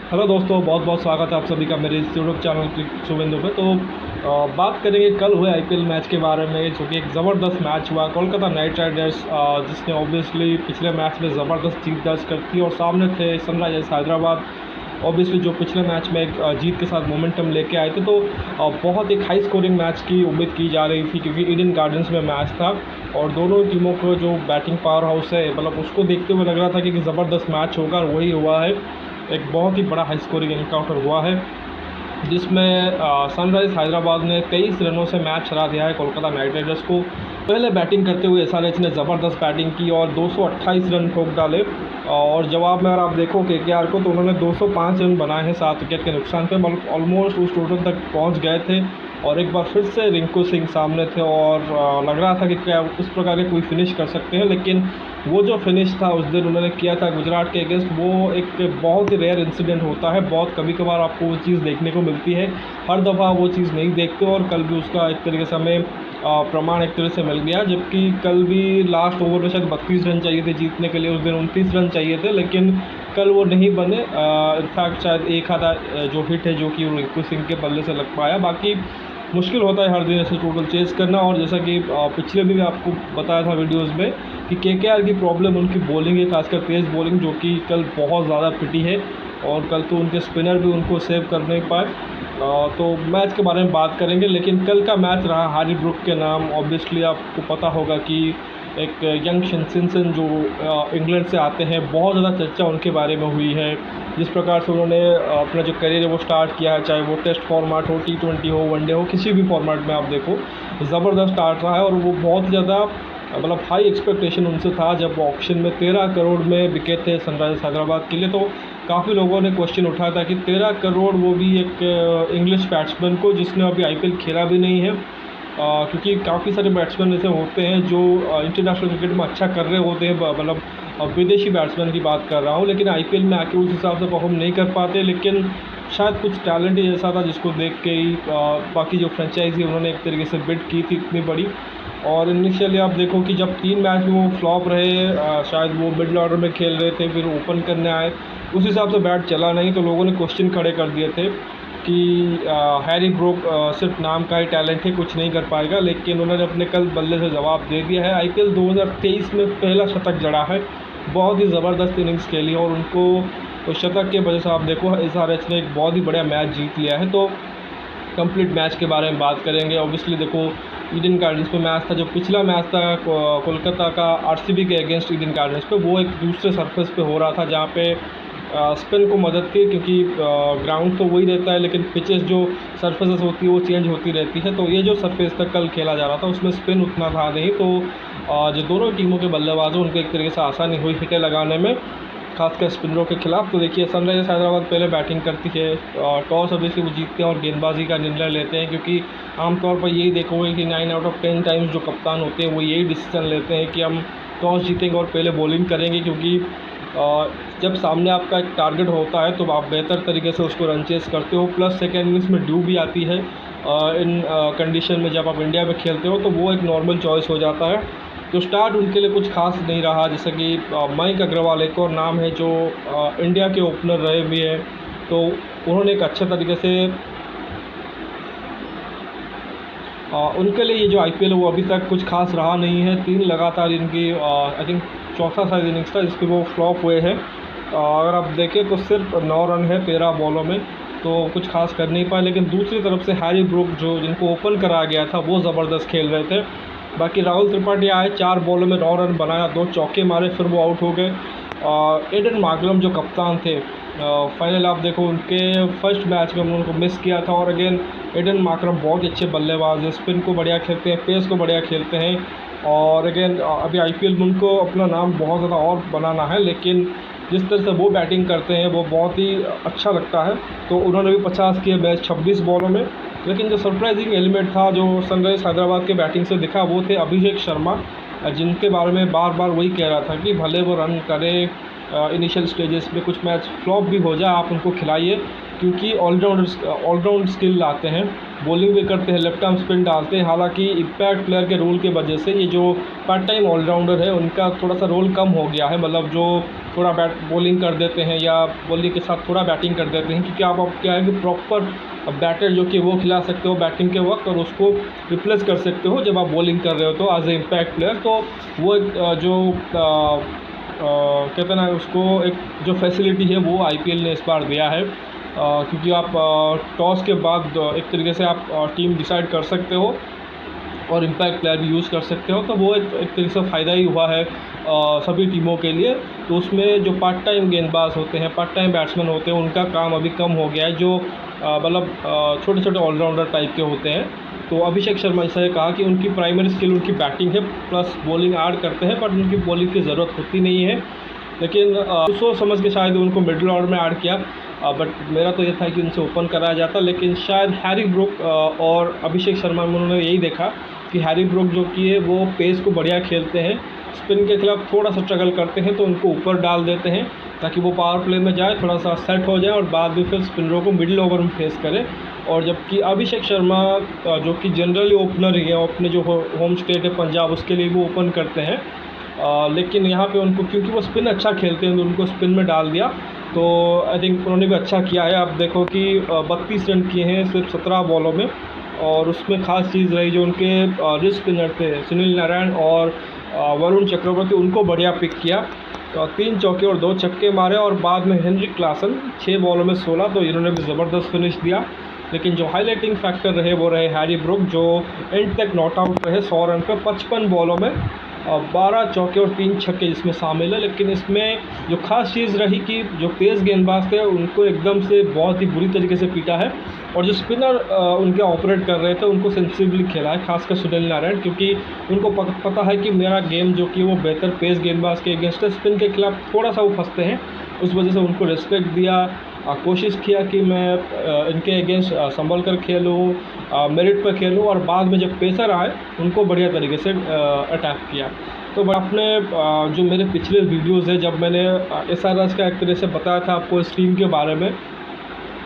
Hello दोस्तों, बहुत बहुत स्वागत है आप सभी का मेरे इस यूट्यूब चैनल क्रिक शुभेंदु पे। तो बात करेंगे कल हुए आईपीएल मैच के बारे में, जो कि एक ज़बरदस्त मैच हुआ। कोलकाता नाइट राइडर्स जिसने ऑब्वियसली पिछले मैच में ज़बरदस्त जीत दर्ज कर दी और सामने थे सनराइजर्स हैदराबाद, ऑब्वियसली जो पिछले मैच में एक जीत के साथ मोमेंटम लेके आए थे। तो बहुत एक हाई स्कोरिंग मैच की उम्मीद की जा रही थी, क्योंकि ईडन गार्डन्स में मैच था और दोनों टीमों को जो बैटिंग पावर हाउस है, मतलब उसको देखते हुए लग रहा था कि ज़बरदस्त मैच होगा, और वही हुआ है। एक बहुत ही बड़ा हाई स्कोरिंग एनकाउंटर हुआ है, जिसमें सनराइज़ हैदराबाद ने 23 रनों से मैच हरा दिया है कोलकाता नाइट राइडर्स को। पहले बैटिंग करते हुए एसआरएच ने ज़बरदस्त बैटिंग की और 228 रन ठोक डाले। और जवाब में अगर आप देखो केकेआर को, तो उन्होंने 205 रन बनाए हैं 7 विकेट के नुकसान पे, मतलब ऑलमोस्ट उस टोटल तक पहुंच गए थे। और एक बार फिर से रिंकू सिंह सामने थे और लग रहा था कि क्या उस प्रकार के कोई फिनिश कर सकते हैं, लेकिन वो जो फिनिश था उस दिन उन्होंने किया था गुजरात के अगेंस्ट, वो एक बहुत ही रेयर इंसिडेंट होता है। बहुत कभी कभार आपको वो चीज़ देखने को मिलती है, हर दफ़ा वो चीज़ नहीं देखते। और कल भी उसका एक तरीके से हमें प्रमाण एक तरह से मिल गया, जबकि कल भी लास्ट ओवर में शायद 32 रन चाहिए थे जीतने के लिए, उस दिन 29 रन चाहिए थे, लेकिन कल वो नहीं बने। इनफैक्ट शायद एक आधा जो हिट है जो कि रिंकू सिंह के बल्ले से लग पाया। बाकी मुश्किल होता है हर दिन ऐसे टोटल चेज़ करना। और जैसा कि पिछले भी मैं आपको बताया था वीडियोज़ में कि केकेआर की प्रॉब्लम उनकी बॉलिंग है, खासकर तेज़ बॉलिंग, जो कि कल बहुत ज़्यादा पिटी है। और कल तो उनके स्पिनर भी उनको सेव कर नहीं पाए। तो मैच के बारे में बात करेंगे, लेकिन कल का मैच रहा हैरी ब्रूक के नाम। ऑब्वियसली आपको पता होगा कि एक यंग सिंसन जो इंग्लैंड से आते हैं, बहुत ज़्यादा चर्चा उनके बारे में हुई है। जिस प्रकार से उन्होंने अपना जो करियर है वो स्टार्ट किया है, चाहे वो टेस्ट फॉर्मेट हो, T20 हो, वनडे हो, किसी भी फॉर्मेट में आप देखो, ज़बरदस्त स्टार्ट रहा है। और वो बहुत ज़्यादा मतलब हाई एक्सपेक्टेशन उनसे था जब वो ऑक्शन में 13 करोड़ में बिके थे सनराइजर्स हैदराबाद के लिए। तो काफ़ी लोगों ने क्वेश्चन उठाया था कि 13 करोड़, वो भी एक इंग्लिश बैट्समैन को जिसने अभी आईपीएल खेला भी नहीं है। क्योंकि काफ़ी सारे बैट्समैन ऐसे होते हैं जो इंटरनेशनल क्रिकेट में अच्छा कर रहे होते हैं, मतलब विदेशी बैट्समैन की बात कर रहा हूँ, लेकिन आईपीएल में आके उस हिसाब से परफॉर्म नहीं कर पाते। लेकिन शायद कुछ टैलेंट ही ऐसा था जिसको देख के ही बाकी जो फ्रेंचाइजी उन्होंने एक तरीके से बिड की थी इतनी बड़ी। और इनिशियली आप देखो कि जब 3 मैच में वो फ्लॉप रहे, शायद वो मिडल ऑर्डर में खेल रहे थे, फिर ओपन करने आए, उस हिसाब से बैट चला नहीं, तो लोगों ने क्वेश्चन खड़े कर दिए थे कि हैरी ब्रूक सिर्फ नाम का ही टैलेंट है, कुछ नहीं कर पाएगा। लेकिन उन्होंने अपने कल बल्ले से जवाब दे दिया है। आईपीएल 2023 में पहला शतक जड़ा है, बहुत ही ज़बरदस्त इनिंग्स खेली और उनको उस शतक की वजह से आप देखो एसआरएच ने एक बहुत ही बढ़िया मैच जीत लिया है। तो कंप्लीट मैच के बारे में बात करेंगे। ऑब्वियसली देखो, ईडन गार्डन्स पे मैच था, जो पिछला मैच था कोलकाता का आरसीबी के अगेंस्ट ईडन गार्डन्स पे, वो एक दूसरे सरफेस पे हो रहा था, जहाँ पे स्पिन को मदद थी, क्योंकि ग्राउंड तो वही रहता है, लेकिन पिचेस जो सरफेसेस होती है वो चेंज होती रहती है। तो ये जो सरफेस तक कल खेला जा रहा था उसमें स्पिन उतना था नहीं, तो जो दोनों टीमों के बल्लेबाज हैं उनको एक तरीके से आसानी हुई हिटें लगाने में, खासकर स्पिनरों के खिलाफ। तो देखिए, सनराइजर्स हैदराबाद पहले बैटिंग करती है, टॉस ऑब्वियसली वो जीतते हैं और गेंदबाजी का निर्णय लेते हैं, क्योंकि आमतौर पर यही देखोगे कि 9 आउट ऑफ 10 टाइम्स जो कप्तान होते हैं वो यही डिसीजन लेते हैं कि हम टॉस जीतेंगे और पहले बॉलिंग करेंगे। क्योंकि जब सामने आपका एक टारगेट होता है तो आप बेहतर तरीके से उसको रन चेस करते हो, प्लस सेकेंड इनिंग्स में ड्यू भी आती है। इन कंडीशन में जब आप इंडिया में खेलते हो तो वो एक नॉर्मल चॉइस हो जाता है। तो स्टार्ट उनके लिए कुछ खास नहीं रहा, जैसे कि मयंक अग्रवाल एक और नाम है जो इंडिया के ओपनर रहे भी हैं, तो उन्होंने एक अच्छे तरीके से उनके लिए ये जो आईपीएल है वो अभी तक कुछ खास रहा नहीं है। 3 लगातार इनकी आई थिंक चौथा शायद इनिंग्स था जिसपे वो फ्लॉप हुए हैं। अगर आप देखें तो सिर्फ 9 रन है 13 बॉलों में, तो कुछ खास कर नहीं पाए। लेकिन दूसरी तरफ से हैरी ब्रूक जो जिनको ओपन कराया गया था वो ज़बरदस्त खेल रहे थे। बाकी राहुल त्रिपाठी आए, 4 बॉलों में 9 रन बनाया, 2 चौके मारे, फिर वो आउट हो गए। एडन मार्करम जो कप्तान थे, फाइनल आप देखो उनके फर्स्ट मैच में उन्होंने उनको मिस किया था। और अगेन एडन मार्करम बहुत अच्छे बल्लेबाज हैं, स्पिन को बढ़िया खेलते हैं, पेस को बढ़िया खेलते हैं। और अगेन अभी आईपीएल में उनको अपना नाम बहुत ज़्यादा और बनाना है, लेकिन जिस तरह से वो बैटिंग करते हैं वो बहुत ही अच्छा लगता है। तो उन्होंने भी 50 किए मैच 26 बॉलों में। लेकिन जो सरप्राइजिंग एलिमेंट था जो सनराइज़र्स हैदराबाद के बैटिंग से दिखा, वो थे अभिषेक शर्मा, जिनके बारे में बार बार वही कह रहा था कि भले वो रन करे, इनिशियल स्टेजेस में कुछ मैच फ्लॉप भी हो जाए, आप उनको खिलाइए, क्योंकि ऑलराउंड स्किल लाते हैं। बॉलिंग भी करते हैं, लेफ्ट आर्म स्पिन डालते हैं। हालांकि इम्पैक्ट प्लेयर के रोल की वजह से ये जो पार्ट टाइम ऑलराउंडर है उनका थोड़ा सा रोल कम हो गया है, मतलब जो थोड़ा बॉलिंग कर देते हैं या बॉलिंग के साथ थोड़ा बैटिंग कर देते हैं, क्योंकि आप क्या है कि प्रॉपर बैटर जो कि वो खिला सकते हो बैटिंग के वक्त और उसको रिप्लेस कर सकते हो जब आप बॉलिंग कर रहे हो तो एज ए इम्पैक्ट प्लेयर। तो वो एक जो कहते हैं ना उसको एक जो फैसिलिटी है वो आईपीएल ने इस बार दिया है, क्योंकि आप टॉस के बाद एक तरीके से आप टीम डिसाइड कर सकते हो और इम्पैक्ट प्लेयर भी यूज़ कर सकते हो। तो वो एक तरीके से फ़ायदा ही हुआ है सभी टीमों के लिए। तो उसमें जो पार्ट टाइम गेंदबाज होते हैं, पार्ट टाइम बैट्समैन होते हैं, उनका काम अभी कम हो गया है, जो मतलब छोटे छोटे ऑलराउंडर टाइप के होते हैं। तो अभिषेक शर्मा ने कहा कि उनकी प्राइमरी स्किल उनकी बैटिंग है, प्लस बॉलिंग ऐड करते हैं, बट उनकी बॉलिंग की ज़रूरत होती नहीं है। लेकिन सोच समझ के शायद उनको मिडिल ऑर्डर में ऐड किया, बट मेरा तो ये था कि उनसे ओपन कराया जाता। लेकिन शायद हैरी ब्रूक और अभिषेक शर्मा में उन्होंने यही देखा कि हैरी ब्रूक जो कि है वो पेस को बढ़िया खेलते हैं, स्पिन के खिलाफ थोड़ा सा स्ट्रगल करते हैं, तो उनको ऊपर डाल देते हैं ताकि वो पावर प्ले में जाए, थोड़ा सा सेट हो जाए और बाद में फिर स्पिनरों को मिडिल ओवर में फेस करें। और जबकि अभिषेक शर्मा जो कि जनरली ओपनर ही है, अपने जो होम स्टेट है पंजाब उसके लिए वो ओपन करते हैं, लेकिन यहाँ पे उनको क्योंकि वो स्पिन अच्छा खेलते हैं तो उनको स्पिन में डाल दिया। तो आई थिंक उन्होंने भी अच्छा किया है। आप देखो कि 32 रन किए हैं सिर्फ 17 बॉलों में, और उसमें ख़ास चीज़ रही जो उनके रिस्ट स्पिनर थे सुनील नारायण और वरुण चक्रवर्ती, उनको बढ़िया पिक किया। 3 चौके और 2 छक्के मारे, और बाद में हेनरिक क्लासन 6 बॉलों में 16, तो इन्होंने भी ज़बरदस्त फिनिश दिया। लेकिन जो हाईलाइटिंग फैक्टर रहे वो रहे हैरी ब्रूक, जो एंड तक नॉट आउट रहे 100 रन पर 55 बॉलों में 12 चौके और 3 छक्के जिसमें शामिल है। लेकिन इसमें जो खास चीज़ रही कि जो तेज़ गेंदबाज थे उनको एकदम से बहुत ही बुरी तरीके से पीटा है, और जो स्पिनर उनके ऑपरेट कर रहे थे उनको सेंसिबली खेला है, खासकर सुनील नारायण, क्योंकि उनको पता है कि मेरा गेम जो कि वो बेहतर पेस गेंदबाज के अगेंस्ट है, स्पिन के खिलाफ थोड़ा सा वो फंसते हैं, उस वजह से उनको रिस्पेक्ट दिया, कोशिश किया कि मैं इनके अगेंस्ट संभल कर खेलूँ, मेरिट पर खेलूँ, और बाद में जब पेसर आए उनको बढ़िया तरीके से अटैक किया। तो आपने जो मेरे पिछले वीडियोज़ है जब मैंने SRH का एक तरह से बताया था आपको इस टीम के बारे में,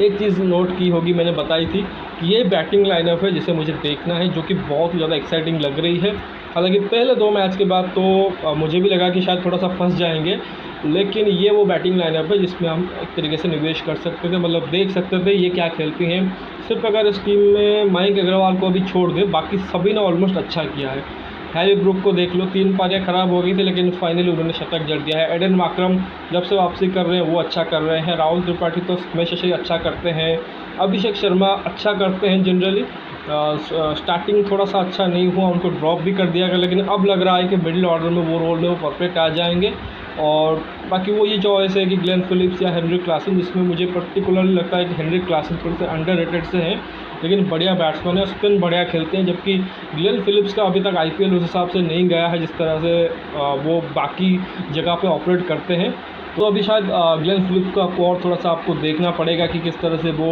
एक चीज़ नोट की होगी मैंने बताई थी कि ये बैटिंग लाइनअप है जिसे मुझे देखना है, जो कि बहुत ही ज़्यादा एक्साइटिंग लग रही है। हालांकि पहले 2 मैच के बाद तो मुझे भी लगा कि शायद थोड़ा सा फंस जाएंगे, लेकिन ये वो बैटिंग लाइनअप है जिसमें हम एक तरीके से निवेश कर सकते थे, मतलब देख सकते थे ये क्या खेलती हैं। सिर्फ अगर इस टीम में मयंक अग्रवाल को अभी छोड़ दें, बाकी सभी ने ऑलमोस्ट अच्छा किया है। हैरी ब्रूक को देख लो, 3 पारियाँ ख़राब हो गई थी लेकिन फाइनली उन्होंने शतक जड़ दिया है। एडन मार्करम जब से वापसी कर रहे हैं वो अच्छा कर रहे हैं। राहुल त्रिपाठी तो हमेशा से अच्छा करते हैं। अभिषेक शर्मा अच्छा करते हैं जनरली। स्टार्टिंग थोड़ा सा अच्छा नहीं हुआ, उनको ड्रॉप भी कर दिया गया, लेकिन अब लग रहा है कि मिडिल ऑर्डर में वो रोल में वो परफेक्ट आ जाएंगे। और बाकी वो ये चॉइस है कि ग्लेन फिलिप्स या हेनरिक क्लासन, जिसमें मुझे पर्टिकुलरली लगता है कि हेनरिक क्लासन थोड़े से अंडररेटेड से हैं, लेकिन बढ़िया बैट्समैन है, स्पिन बढ़िया खेलते हैं। जबकि ग्लेन फिलिप्स का अभी तक आईपीएल उस हिसाब से नहीं गया है जिस तरह से वो बाकी जगह पे ऑपरेट करते हैं। तो अभी शायद ग्लेन फिलिप्स को आपको और थोड़ा सा आपको देखना पड़ेगा कि किस तरह से वो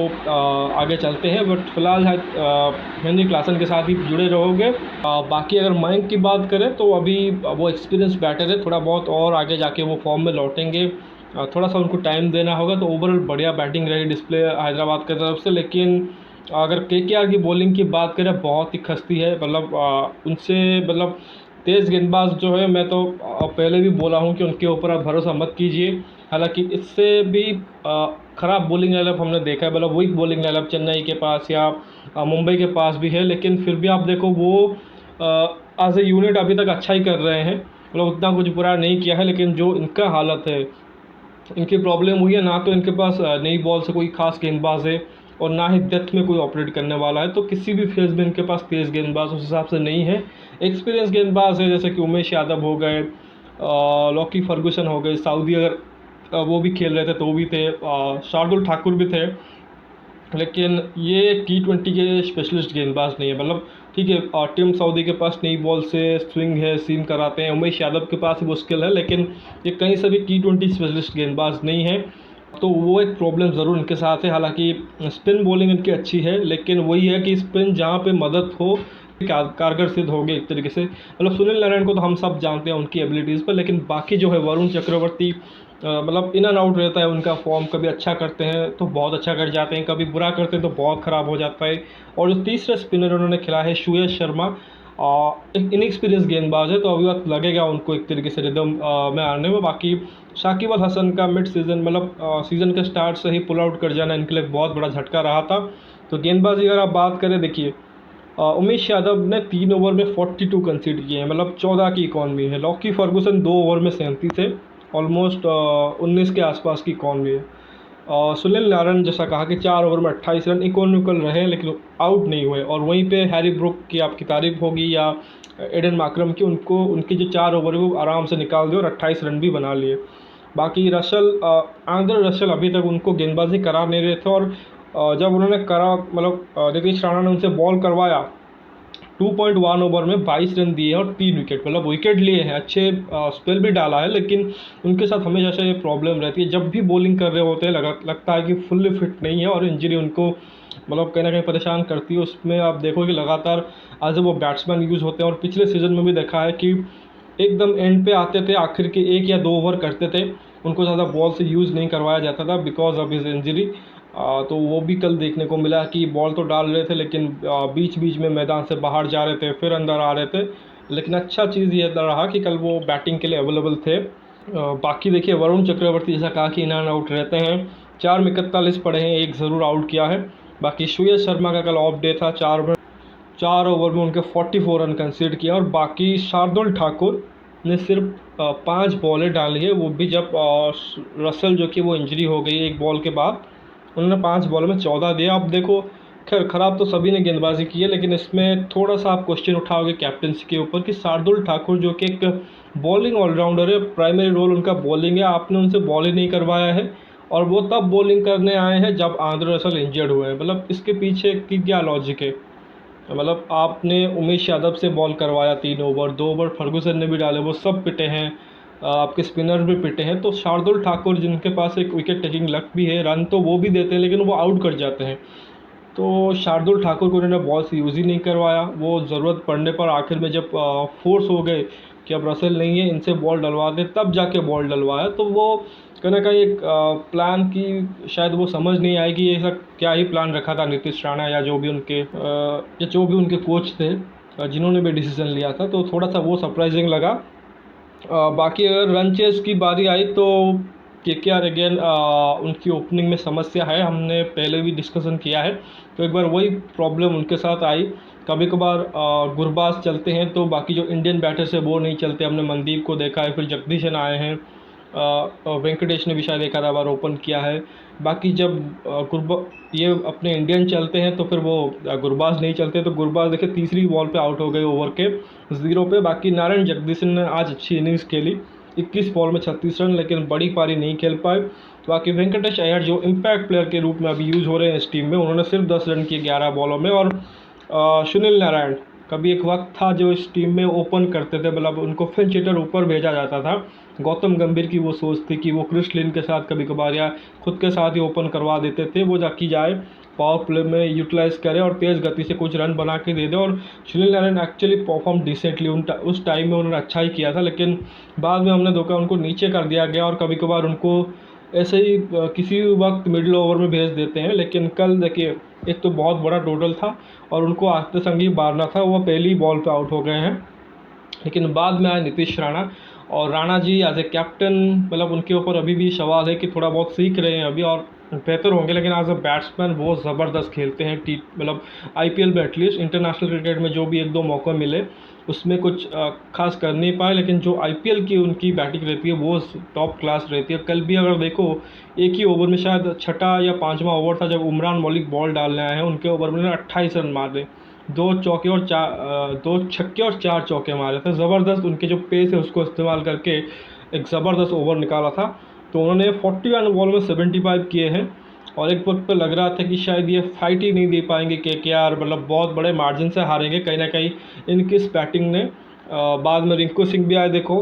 आगे चलते हैं, बट फिलहाल हेनरिक क्लासन के साथ ही जुड़े रहोगे। बाकी अगर मयंक की बात करें तो अभी वो एक्सपीरियंस बैटर है, थोड़ा बहुत और आगे जाके वो फॉर्म में लौटेंगे, थोड़ा सा उनको टाइम देना होगा। तो ओवरऑल बढ़िया बैटिंग रही डिस्प्ले हैदराबाद की तरफ से। लेकिन अगर केकेआर की बॉलिंग की बात करें बहुत ही खस्ती है, मतलब उनसे मतलब तेज़ गेंदबाज जो है, मैं तो पहले भी बोला हूँ कि उनके ऊपर आप भरोसा मत कीजिए। हालांकि इससे भी ख़राब बॉलिंग लाइनअप हमने देखा है, मतलब वीक बॉलिंग लाइनअप चेन्नई के पास या मुंबई के पास भी है, लेकिन फिर भी आप देखो वो एज ए यूनिट अभी तक अच्छा ही कर रहे हैं, मतलब उतना कुछ बुरा नहीं किया है। लेकिन जो इनका हालत है, इनकी प्रॉब्लम हुई है, ना तो इनके पास नई बॉल से कोई खास गेंदबाज है और ना ही डेथ में कोई ऑपरेट करने वाला है। तो किसी भी फेज में इनके पास तेज़ गेंदबाज उस हिसाब से नहीं है। एक्सपीरियंस गेंदबाज है जैसे कि उमेश यादव हो गए, लॉकी फर्गूसन हो गए, सऊदी अगर वो भी खेल रहे थे तो वो भी थे, शार्दुल ठाकुर भी थे, लेकिन ये T20 के स्पेशलिस्ट गेंदबाज नहीं है। मतलब ठीक है, टीम सऊदी के पास नई बॉल से स्विंग है, सीम कराते हैं, उमेश यादव के पास वो स्किल है, लेकिन ये कहीं से भी T20 स्पेशलिस्ट गेंदबाज नहीं है। तो वो एक प्रॉब्लम ज़रूर इनके साथ है। हालांकि स्पिन बॉलिंग इनकी अच्छी है, लेकिन वही है कि स्पिन जहाँ पे मदद हो कारगर सिद्ध हो गए एक तरीके से। मतलब सुनील नारायण को तो हम सब जानते हैं उनकी एबिलिटीज़ पर, लेकिन बाकी जो है वरुण चक्रवर्ती मतलब इन एंड आउट रहता है उनका फॉर्म, कभी अच्छा करते हैं तो बहुत अच्छा कर जाते हैं, कभी बुरा करते हैं तो बहुत ख़राब हो जाता है। और जो तीसरा स्पिनर उन्होंने खिला है श्रेयस शर्मा, एक इनएक्सपीरियंस गेंदबाज है, तो अभी वक्त लगेगा उनको एक तरीके से रिदम में आने में। बाकी शाकिब अल हसन का मिड सीज़न मतलब सीज़न के स्टार्ट से ही पुल आउट कर जाना इनके लिए बहुत बड़ा झटका रहा था। तो गेंदबाजी अगर आप बात करें, देखिए उमेश यादव ने 3 ओवर में 42 कंसीड किए हैं, मतलब 14 की इकॉनमी है। लॉकी फर्गूसन 2 ओवर में 37 है, ऑलमोस्ट 19 के आसपास की इकॉनमी है। सुनील नारायण जैसा कहा कि 4 ओवर में 28 रन इकोनॉमिकल रहे लेकिन आउट नहीं हुए। और वहीं पे हैरी ब्रूक की आपकी तारीफ होगी या एडन मार्करम की, उनको उनके जो 4 ओवर है वो आराम से निकाल दिए और 28 रन भी बना लिए। बाकी आंद्रे रसल अभी तक उनको गेंदबाजी करा नहीं रहे थे, और जब उन्होंने करा मतलब नीतीश राणा ने उनसे बॉल करवाया, 2.1 ओवर में 22 रन दिए और 3 विकेट, मतलब विकेट लिए हैं, अच्छे स्पेल भी डाला है, लेकिन उनके साथ हमेशा से ये प्रॉब्लम रहती है, जब भी बॉलिंग कर रहे होते हैं लगता है कि फुल्ली फिट नहीं है और इंजरी उनको मतलब कहीं ना कहीं परेशान करती है। उसमें आप देखो कि लगातार आज वो बैट्समैन यूज़ होते हैं, और पिछले सीज़न में भी देखा है कि एकदम एंड पे आते थे, आखिर के 1 या 2 ओवर करते थे, उनको ज़्यादा बॉल से यूज़ नहीं करवाया जाता था बिकॉज ऑफ हिज इंजरी। तो वो भी कल देखने को मिला कि बॉल तो डाल रहे थे लेकिन बीच बीच में मैदान से बाहर जा रहे थे, फिर अंदर आ रहे थे। लेकिन अच्छा चीज़ ये रहा कि कल वो बैटिंग के लिए अवेलेबल थे। बाकी देखिए वरुण चक्रवर्ती जैसा कहा कि इन एंड आउट रहते हैं, 4 में 41 पड़े हैं, एक ज़रूर आउट किया है। बाकी श्रेयस शर्मा का कल ऑफ डे था, 4 ओवर में उनके 44 रन कंसीड किया। और बाकी शार्दुल ठाकुर ने सिर्फ 5 बॉलें डाली है, वो भी जब रसल जो कि वो इंजरी हो गई एक बॉल के बाद, उन्होंने 5 बॉल में 14 दिया। अब देखो खैर ख़राब तो सभी ने गेंदबाजी की है, लेकिन इसमें थोड़ा सा आप क्वेश्चन उठाओगे कैप्टनसी के ऊपर कि शार्दुल ठाकुर जो कि एक बॉलिंग ऑलराउंडर है, प्राइमरी रोल उनका बॉलिंग है, आपने उनसे बॉल ही नहीं करवाया है, और वो तब बॉलिंग करने आए हैं जब आंद्रे रसल इंजर्ड हुए हैं। मतलब इसके पीछे की क्या लॉजिक है? मतलब आपने उमेश यादव से बॉल करवाया 3 ओवर, 2 ओवर फर्गूसन ने भी डाले, वो सब पिटे हैं, आपके स्पिनर भी पिटे हैं। तो शार्दुल ठाकुर जिनके पास एक विकेट टेकिंग लक भी है, रन तो वो भी देते हैं लेकिन वो आउट कर जाते हैं, तो शार्दुल ठाकुर को उन्होंने बॉल से यूज़ ही नहीं करवाया। वो ज़रूरत पड़ने पर आखिर में जब फोर्स हो गए कि अब रसल नहीं है, इनसे बॉल डलवा दे, तब जाके बॉल डलवाया। तो वो कहीं ना कहीं एक प्लान की शायद वो समझ नहीं आई कि ऐसा क्या ही प्लान रखा था नीतीश राणा या जो भी उनके कोच थे, जिन्होंने भी डिसीज़न लिया था, तो थोड़ा सा वो सरप्राइजिंग लगा। बाकी अगर रन चेस की बारी आई तो केकेआर अगेन उनकी ओपनिंग में समस्या है, हमने पहले भी डिस्कशन किया है। तो एक बार वही प्रॉब्लम उनके साथ आई, कभी कभार गुरबाज चलते हैं तो बाकी जो इंडियन बैटर्स है वो नहीं चलते। हमने मनदीप को देखा है, फिर जगदीशन आए हैं, वेंकटेश ने भी शायद एक आधा बार ओपन किया है। बाकी जब ये अपने इंडियन चलते हैं तो फिर वो गुरबाज नहीं चलते, तो गुरबाज देखिए तीसरी बॉल पे आउट हो गए ओवर के 0 पे। बाकी नारायण जगदीशन ने आज अच्छी इनिंग्स खेली, 21 बॉल में 36 रन, लेकिन बड़ी पारी नहीं खेल पाए। बाकी वेंकटेश अय्यर जो इम्पैक्ट प्लेयर के रूप में अभी यूज़ हो रहे हैं इस टीम में, उन्होंने सिर्फ 10 रन किए 11 बॉलों में। और सुनील नारायण कभी एक वक्त था जो इस टीम में ओपन करते थे, मतलब उनको फिंच हिटर ऊपर भेजा जाता था। गौतम गंभीर की वो सोच थी कि वो क्रिस लिन के साथ कभी कभार या खुद के साथ ही ओपन करवा देते थे, वो जाकी जाए पावर प्ले में यूटिलाइज़ करे और तेज़ गति से कुछ रन बना के दे दे। और Sunil Narayan actually perform decently उस टाइम में उन्होंने अच्छा ही किया था, लेकिन बाद में हमने देखा उनको नीचे कर दिया गया और कभी कभार उनको ऐसे ही किसी वक्त मिडिल ओवर में भेज देते हैं। लेकिन कल देखिए एक तो बहुत बड़ा टोटल था और उनको आखते संगी मारना था, वो पहली बॉल पे आउट हो गए हैं। लेकिन बाद में आए नीतीश राणा, और Rana ji as a captain मतलब उनके ऊपर अभी भी सवाल है कि थोड़ा बहुत सीख रहे हैं अभी और बेहतर होंगे, लेकिन एज अ बैट्समैन वो ज़बरदस्त खेलते हैं। मतलब आईपीएल में एटलीस्ट, इंटरनेशनल क्रिकेट में जो भी 1-2 मौका मिले उसमें कुछ खास कर नहीं पाए, लेकिन जो आईपीएल की उनकी बैटिंग रहती है वो टॉप क्लास रहती है। कल भी अगर देखो एक ही ओवर में शायद छठा या पाँचवा ओवर था जब उमरान मलिक बॉल डालने आए हैं, उनके ओवर में 28 रन मारे, 2 छक्के और 4 चौके मारे थे। ज़बरदस्त उनके जो पेस है उसको इस्तेमाल करके एक ज़बरदस्त ओवर निकाला था। तो उन्होंने 41 बॉल में 75 किए हैं, और एक वक्त पर लग रहा था कि शायद ये फाइट ही नहीं दे पाएंगे केकेआर, मतलब बहुत बड़े मार्जिन से हारेंगे कहीं ना कहीं इनकी इस बैटिंग ने। बाद में रिंकू सिंह भी आए देखो,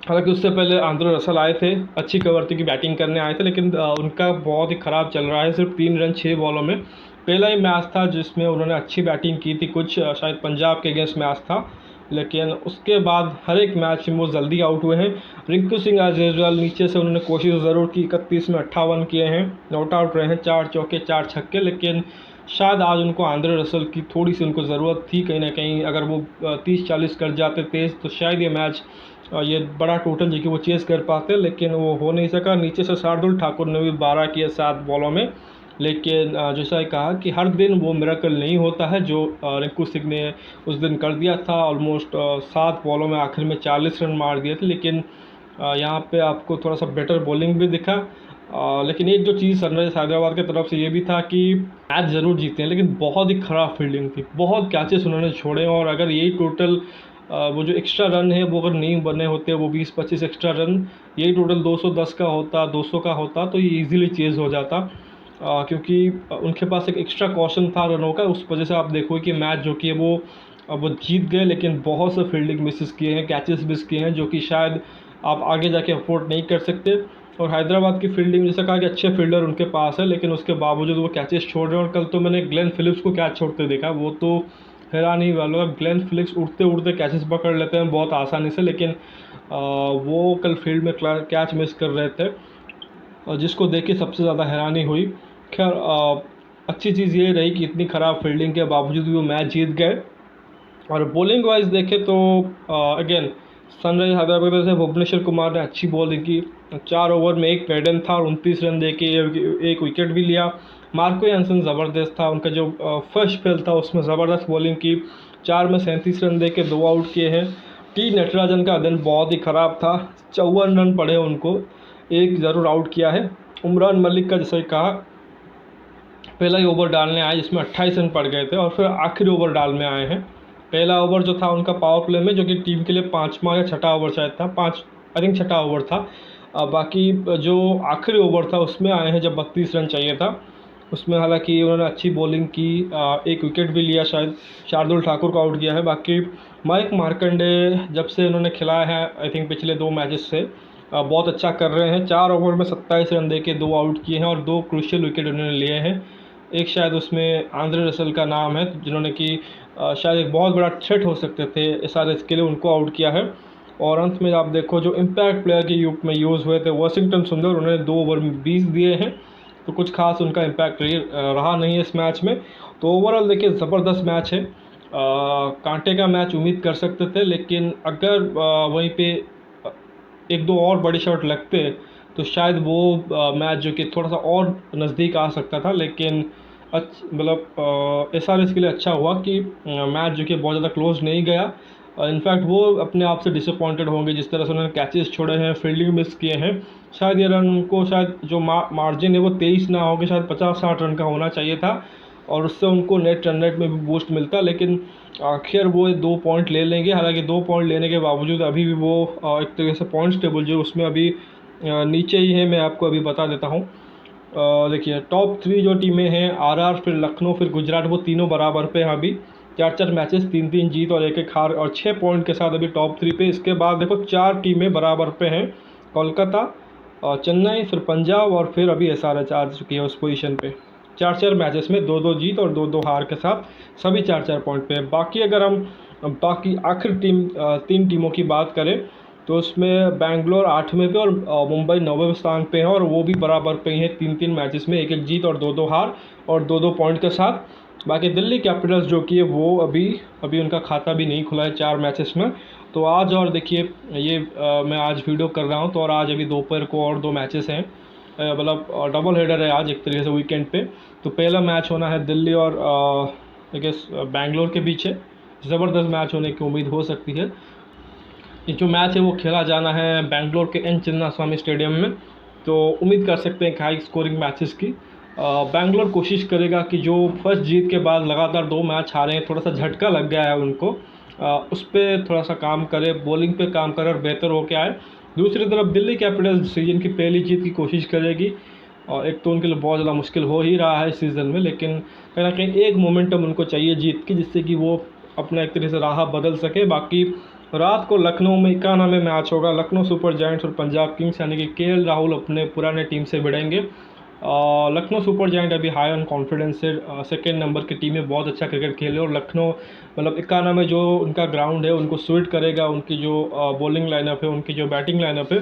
हालांकि उससे पहले आंद्रे रसल आए थे, अच्छी कवर्ती की बैटिंग करने आए थे, लेकिन उनका बहुत ही ख़राब चल रहा है, सिर्फ 3 रन 6 बॉलों में। पहला ही मैच था जिसमें उन्होंने अच्छी बैटिंग की थी, कुछ शायद पंजाब के अगेंस्ट मैच था, लेकिन उसके बाद हर एक मैच में वो जल्दी आउट हुए हैं। रिंकू सिंह एज यूजुअल नीचे से उन्होंने कोशिश ज़रूर की, 31 में 58 किए हैं, नॉट आउट रहे हैं, 4 चौके 4 छक्के, लेकिन शायद आज उनको आंद्रे रसल की थोड़ी सी उनको ज़रूरत थी कहीं ना कहीं। अगर वो 30-40 कर जाते तेज़ तो शायद ये मैच ये बड़ा टोटल जो कि वो चेज़ कर पाते, लेकिन वो हो नहीं सका। नीचे से शार्दुल ठाकुर ने भी 12 किए 7 बॉलों में, लेकिन जैसा कहा कि हर दिन वो मिरेकल नहीं होता है जो रिंकू सिंह ने उस दिन कर दिया था। ऑलमोस्ट 7 बॉलों में आखिर में 40 रन मार दिए थे, लेकिन यहाँ पे आपको थोड़ा सा बेटर बॉलिंग भी दिखा। लेकिन एक जो चीज़ सनराइज़र्स हैदराबाद की तरफ से ये भी था कि मैच ज़रूर जीते हैं, लेकिन बहुत ही ख़राब फील्डिंग थी, बहुत कैचेस उन्होंने छोड़े। और अगर यही टोटल वो जो एक्स्ट्रा रन है वो अगर नहीं बने होते, वो 20-25 एक्स्ट्रा रन, यही टोटल 210 का होता, 200 का होता, तो ये ईजिली चेज़ हो जाता। क्योंकि उनके पास एक एक्स्ट्रा कॉशन था रनों का, उस वजह से आप देखो कि मैच जो कि वो जीत गए, लेकिन बहुत से फील्डिंग मिसेस किए हैं, कैचेस मिस किए हैं, जो कि शायद आप आगे जाके अफोर्ड नहीं कर सकते। और हैदराबाद की फील्डिंग जैसा कहा कि अच्छे फील्डर उनके पास है, लेकिन उसके बावजूद वो कैचेस छोड़ रहे हैं। और कल तो मैंने ग्लेन फिलिप्स को कैच छोड़ते देखा, वो तो हैरान ही वाला। ग्लेन फिलिप्स उड़ते उड़ते कैचेस पकड़ लेते हैं बहुत आसानी से, लेकिन वो कल फील्ड में कैच मिस कर रहे थे, और जिसको देख के सबसे ज़्यादा हैरानी हुई। खैर अच्छी चीज़ ये रही कि इतनी ख़राब फील्डिंग के बावजूद भी वो मैच जीत गए। और बॉलिंग वाइज देखें तो अगेन सनराइजर्स हैदराबाद से भुवनेश्वर कुमार ने अच्छी बॉलिंग की, 4 ओवर में 1 मेडन था और 29 रन देके एक विकेट भी लिया। मार्को यानसन ज़बरदस्त था, उनका जो फर्स्ट स्पेल था उसमें ज़बरदस्त बॉलिंग की, 4 में 37 रन देके 2 आउट किए हैं। टी नटराजन का दिन बहुत ही ख़राब था, 54 रन पड़े उनको, एक ज़रूर आउट किया है। उमरान मलिक का जैसा कहा पहला ही ओवर डालने आए जिसमें 28 रन पड़ गए थे, और फिर आखिरी ओवर डालने आए हैं। पहला ओवर जो था उनका पावर प्ले में, जो कि टीम के लिए 5वां या 6ठा ओवर शायद था, 5 आई थिंक 6ठा ओवर था। बाकी जो आखिरी ओवर था उसमें आए हैं जब 32 रन चाहिए था, उसमें हालांकि उन्होंने अच्छी बॉलिंग की, एक विकेट भी लिया, शायद शार्दुल ठाकुर को आउट किया है। बाकी मयंक मार्कंडे जब से उन्होंने खिलाया है आई थिंक पिछले 2 मैचेस से बहुत अच्छा कर रहे हैं, 4 ओवर में 27 रन देके 2 आउट किए हैं और 2 क्रूशियल विकेट उन्होंने लिए हैं। एक शायद उसमें आंद्रे रसल का नाम है, जिन्होंने कि शायद एक बहुत बड़ा थ्रेट हो सकते थे एसआरएच के लिए, उनको आउट किया है। और अंत में आप देखो जो इम्पैक्ट प्लेयर के रूप में यूज़ हुए थे वाशिंगटन सुंदर, उन्होंने 2 ओवर में 20 दिए हैं, तो कुछ खास उनका इम्पैक्ट रहा नहीं है इस मैच में। तो ओवरऑल देखिए ज़बरदस्त मैच है, कांटे का मैच उम्मीद कर सकते थे, लेकिन अगर वहीं पे 1-2 और बड़ी शॉट लगते तो शायद वो मैच जो कि थोड़ा सा और नज़दीक आ सकता था। लेकिन मतलब एसआरएच के लिए अच्छा हुआ कि मैच जो कि बहुत ज़्यादा क्लोज नहीं गया। इनफैक्ट वो अपने आप से डिसअपॉइंटेड होंगे जिस तरह से उन्होंने कैचेस छोड़े हैं, फील्डिंग मिस किए हैं। शायद ये रन उनको शायद जो मार्जिन है वो 23 ना होकर शायद 50-60 रन का होना चाहिए था, और उससे उनको नेट रन रेट में भी बूस्ट मिलता, लेकिन आखिर वो 2 पॉइंट ले लेंगे। हालांकि 2 पॉइंट लेने के बावजूद अभी भी वो एक तरीके से पॉइंट्स टेबल जो उसमें अभी नीचे ही है। मैं आपको अभी बता देता हूँ, देखिए टॉप 3 जो टीमें हैं आरआर, फिर लखनऊ, फिर गुजरात, वो तीनों बराबर पे हैं अभी, 4-4 मैचेस, 3-3 जीत और 1-1 हार, और 6 पॉइंट के साथ अभी टॉप 3 पे। इसके बाद देखो 4 टीमें बराबर पे हैं, कोलकाता, चेन्नई, फिर पंजाब, और फिर अभी एसआरएच आ चुकी है उस पोजीशन पे, 4-4 मैचेस में 2-2 जीत और 2-2 हार के साथ सभी 4-4 पॉइंट पे। बाकी अगर हम बाकी आखिर 3 टीमों की बात करें तो उसमें बेंगलोर 8वें पे और मुंबई 9वें स्थान पे है, और वो भी बराबर पे ही है 3-3 मैचेस में 1-1 जीत और 2-2 हार और 2-2 पॉइंट के साथ। बाकी दिल्ली कैपिटल्स जो कि है वो अभी उनका खाता भी नहीं खुला है 4 मैचेस में। तो आज और देखिए ये मैं आज वीडियो कर रहा हूँ तो, और आज अभी दोपहर को और 2 मैचेस हैं, मतलब डबल हेडर है आज एक तरीके से वीकेंड पे। तो पहला मैच होना है दिल्ली और आई गेस बेंगलोर के बीच है, ज़बरदस्त मैच होने की उम्मीद हो सकती है। ये जो मैच है वो खेला जाना है बेंगलोर के एन चिन्नास्वामी स्टेडियम में, तो उम्मीद कर सकते हैं कि हाई स्कोरिंग मैचेस की। बेंगलोर कोशिश करेगा कि जो फर्स्ट जीत के बाद लगातार 2 मैच हारे हैं, थोड़ा सा झटका लग गया है उनको, उस पर थोड़ा सा काम करे, बॉलिंग पे काम करे और बेहतर होके आए। दूसरी तरफ दिल्ली कैपिटल्स सीजन की पहली जीत की कोशिश करेगी, और एक तो उनके लिए बहुत ज़्यादा मुश्किल हो ही रहा है इस सीज़न में, लेकिन कहीं ना कहीं एक मोमेंटम उनको चाहिए जीत की, जिससे कि वो अपना एक तरीके से राह बदल सके। बाकी रात को लखनऊ में 51 में मैच होगा, लखनऊ सुपर जायंट्स और पंजाब किंग्स, यानी कि केएल राहुल अपने पुराने टीम से भिड़ेंगे। लखनऊ सुपर जायंट अभी हाई ऑन कॉन्फिडेंस से सेकेंड नंबर की टीम में बहुत अच्छा क्रिकेट खेले और लखनऊ मतलब इक्काना में जो उनका ग्राउंड है उनको सूट करेगा, उनकी जो बॉलिंग लाइनअप है, उनकी जो बैटिंग लाइनअप है।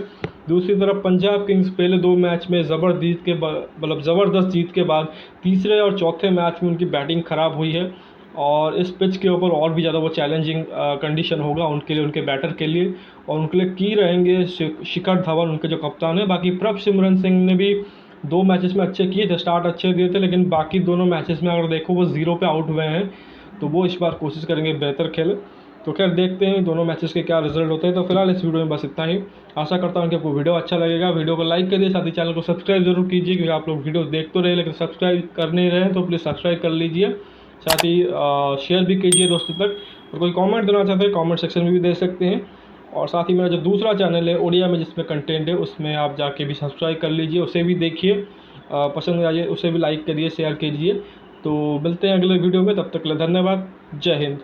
दूसरी तरफ पंजाब किंग्स पहले 2 मैच में ज़बरदस्त जीत के बाद तीसरे और चौथे मैच में उनकी बैटिंग ख़राब हुई है और इस पिच के ऊपर और भी ज़्यादा वो चैलेंजिंग कंडीशन होगा उनके लिए, उनके बैटर के लिए। और उनके लिए की रहेंगे शिखर धवन, उनके जो कप्तान है। बाकी प्रभसिमरन सिंह ने भी 2 मैचेस में अच्छे किए थे, स्टार्ट अच्छे दिए थे, लेकिन बाकी दोनों मैचेस में अगर देखो वो 0 पे आउट हुए हैं, तो वो इस बार कोशिश करेंगे बेहतर खेले। तो खैर देखते हैं दोनों मैचेस के क्या रिजल्ट होते हैं। तो फिलहाल इस वीडियो में बस इतना ही। आशा करता हूँ कि आपको वीडियो अच्छा लगेगा। वीडियो को लाइक करिए, साथ ही चैनल को सब्सक्राइब जरूर कीजिए, क्योंकि आप लोग वीडियो देख तो रहे लेकिन सब्सक्राइब कर नहीं रहे हैं, तो प्लीज़ सब्सक्राइब कर लीजिए। साथ ही शेयर भी कीजिए दोस्तों तक, और कोई कमेंट देना चाहते हैं कमेंट सेक्शन में भी दे सकते हैं। और साथ ही मेरा जो दूसरा चैनल है ओडिया में, जिसमें कंटेंट है, उसमें आप जाके भी सब्सक्राइब कर लीजिए, उसे भी देखिए, पसंद आइए उसे भी लाइक करिए, शेयर कीजिए। तो मिलते हैं अगले वीडियो में, तब तक के लिए धन्यवाद। जय हिंद।